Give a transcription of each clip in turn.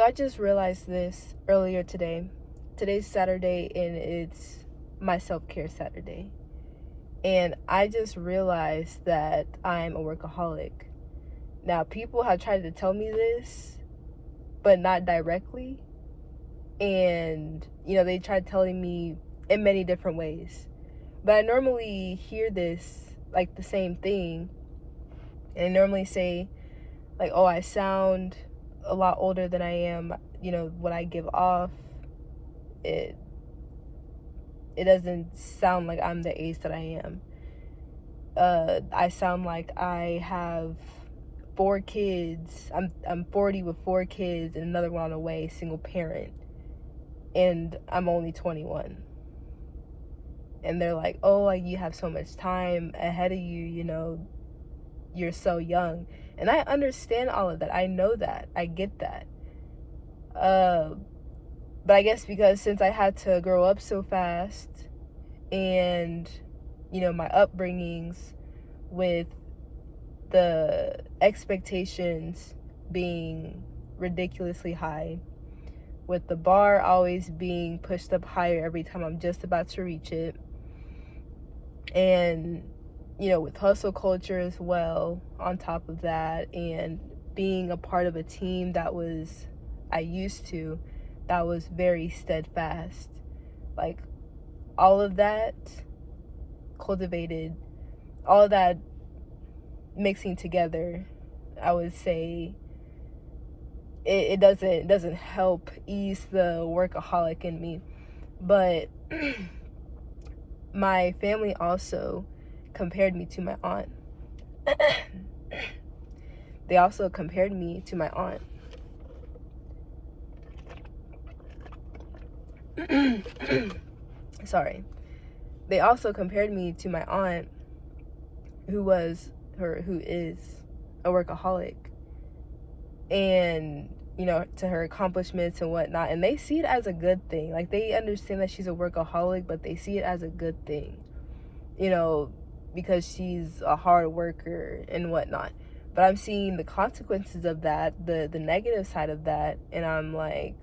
So I just realized this earlier today. Today's Saturday and it's my self-care Saturday. And I just realized that I'm a workaholic. Now, people have tried to tell me this, but not directly. And, they tried telling me in many different ways. But I normally hear this, like the same thing. And I normally say, like, oh, I sound a lot older than I am. What I give off, it doesn't sound like I'm the age that I am. I sound like I have 4 kids. I'm 40 with 4 kids and another one on the way, single parent, and I'm only 21. And they're like, oh, like you have so much time ahead of you. You're so young, and I understand all of that. I know that. I get that. But I guess because since I had to grow up so fast and, my upbringings with the expectations being ridiculously high, with the bar always being pushed up higher every time I'm just about to reach it, and, with hustle culture as well on top of that, and being a part of a team that was very steadfast. Like, all of that cultivated, all of that mixing together, I would say it doesn't help ease the workaholic in me. But my family also compared me to my aunt. They also compared me to my aunt. Sorry. They also compared me to my aunt, who is a workaholic, and to her accomplishments and whatnot, and they see it as a good thing. Like, they understand that she's a workaholic, but they see it as a good thing, because she's a hard worker and whatnot. But I'm seeing the consequences of that, the negative side of that, and I'm like,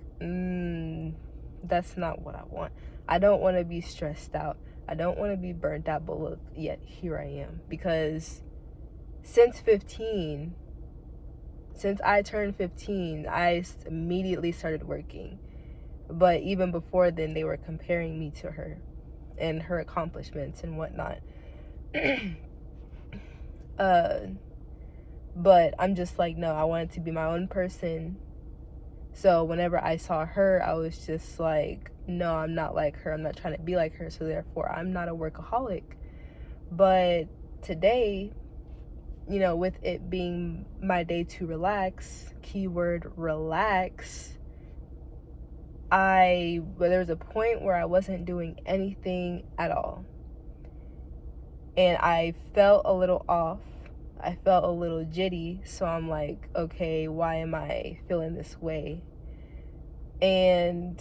that's not what I want. I don't want to be stressed out. I don't want to be burnt out, but look, yet here I am. Because since I turned 15, I immediately started working. But even before then, they were comparing me to her and her accomplishments and whatnot. But I'm just like, no, I wanted to be my own person. So whenever I saw her, I was just like, no, I'm not like her. I'm not trying to be like her. So therefore, I'm not a workaholic. But today, with it being my day to relax, keyword relax, there was a point where I wasn't doing anything at all. And I felt a little off. I felt a little jitty. So I'm like, okay, why am I feeling this way? And,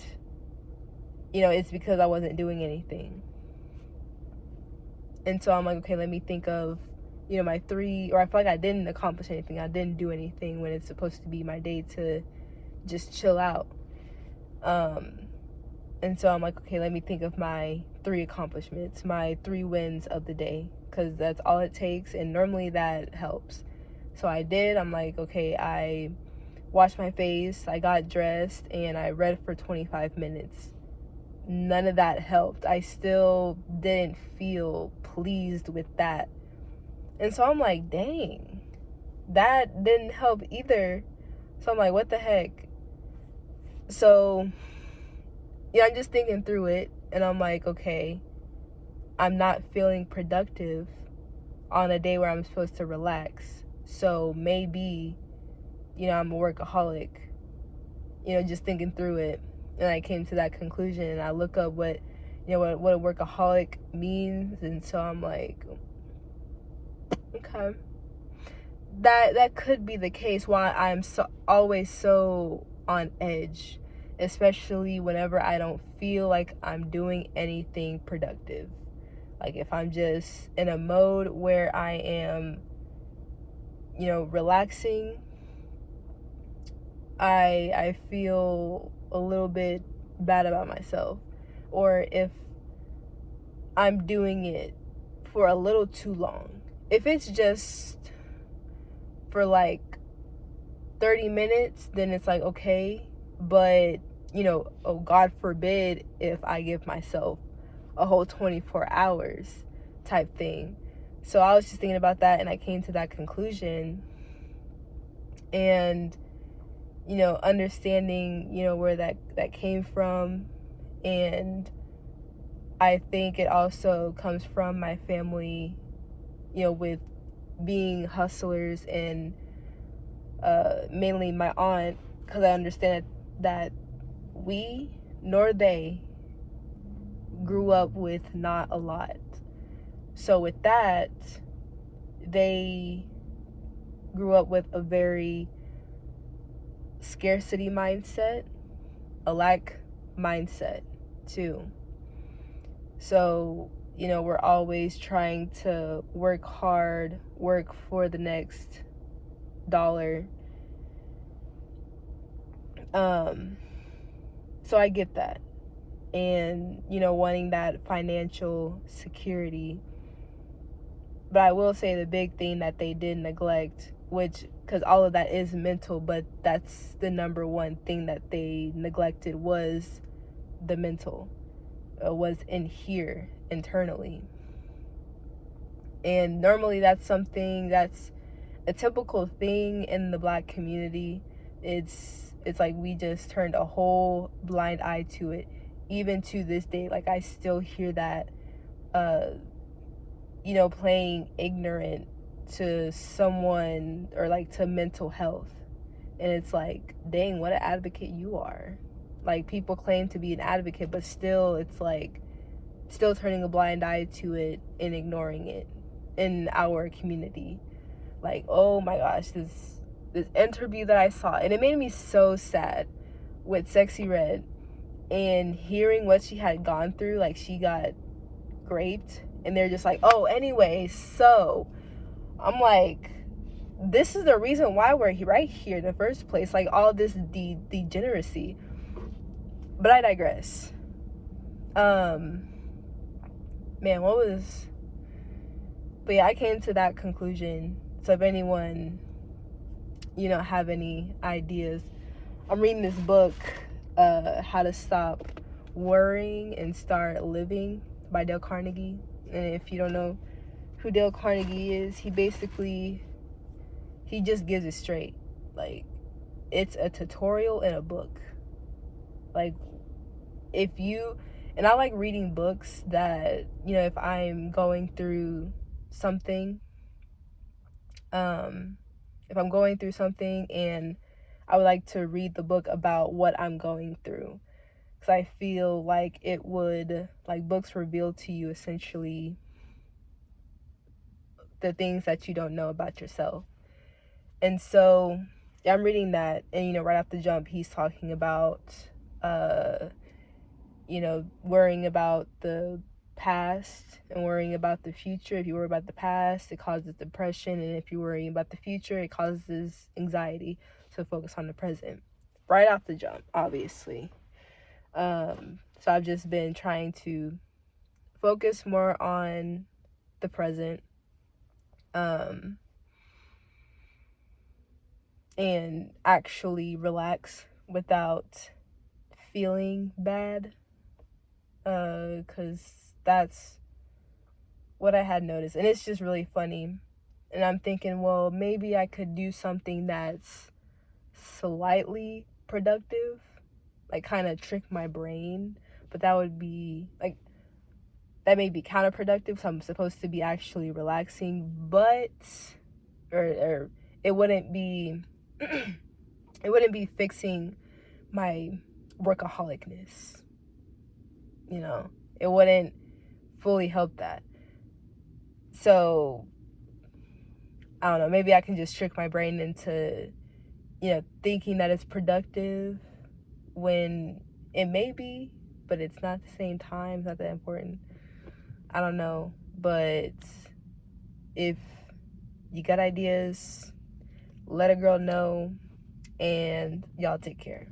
it's because I wasn't doing anything. And so I'm like, okay, let me think of, my 3, or I feel like I didn't accomplish anything. I didn't do anything when it's supposed to be my day to just chill out. And so I'm like, okay, let me think of my 3 accomplishments, my 3 wins of the day, because that's all it takes, and normally that helps. So I did. I'm like, okay, I washed my face, I got dressed, and I read for 25 minutes. None of that helped. I still didn't feel pleased with that. And so I'm like, dang, that didn't help either. So I'm like, what the heck? So, I'm just thinking through it, and I'm like, okay, I'm not feeling productive on a day where I'm supposed to relax. So maybe, I'm a workaholic, just thinking through it. And I came to that conclusion, and I look up what a workaholic means. And so I'm like, okay, that could be the case why I'm always so on edge, especially whenever I don't feel like I'm doing anything productive. Like, if I'm just in a mode where I am, relaxing, I feel a little bit bad about myself, or if I'm doing it for a little too long. If it's just for like 30 minutes, then it's like okay, but oh God forbid if I give myself a whole 24 hours type thing. So I was just thinking about that, and I came to that conclusion, and understanding where that came from. And I think it also comes from my family, with being hustlers, and mainly my aunt, because I understand that we nor they grew up with not a lot. So with that, they grew up with a very scarcity mindset, a lack mindset too. So, we're always trying to work hard, work for the next dollar. So I get that. And, wanting that financial security. But I will say the big thing that they did neglect, because all of that is mental, but that's the number one thing that they neglected, was the mental, was in here internally. And normally that's something that's a typical thing in the Black community. It's like we just turned a whole blind eye to it. Even to this day, like I still hear that playing ignorant to someone, or like to mental health. And it's like, dang, what an advocate you are. Like, people claim to be an advocate, but still, it's like, still turning a blind eye to it and ignoring it in our community. Like, oh my gosh, this interview that I saw, and it made me so sad, with Sexy Red, and hearing what she had gone through. Like, she got raped, and they're just like, oh, anyway, so I'm like, this is the reason why we're right here in the first place, like all this degeneracy. But I digress. Man, but yeah, I came to that conclusion. So if anyone have any ideas, I'm reading this book, How to Stop Worrying and Start Living, by Dale Carnegie. And if you don't know who Dale Carnegie is, he just gives it straight. Like, it's a tutorial in a book. Like, and I like reading books that, if I'm going through something, and I would like to read the book about what I'm going through. Because I feel like books reveal to you essentially the things that you don't know about yourself. And so, yeah, I'm reading that, and right off the jump, he's talking about worrying about the past and worrying about the future. If you worry about the past, it causes depression, and if you're worrying about the future, it causes anxiety. So focus on the present. Right off the jump, obviously. So I've just been trying to focus more on the present, and actually relax without feeling bad, because that's what I had noticed. And it's just really funny, and I'm thinking, well, maybe I could do something that's slightly productive, like kind of trick my brain, but that may be counterproductive, so I'm supposed to be actually relaxing, but or it wouldn't be fixing my workaholicness. It wouldn't fully help that. So I don't know, maybe I can just trick my brain into thinking that it's productive when it may be, but it's not at the same time. It's not that important. I don't know. But if you got ideas, let a girl know. and y'all take care.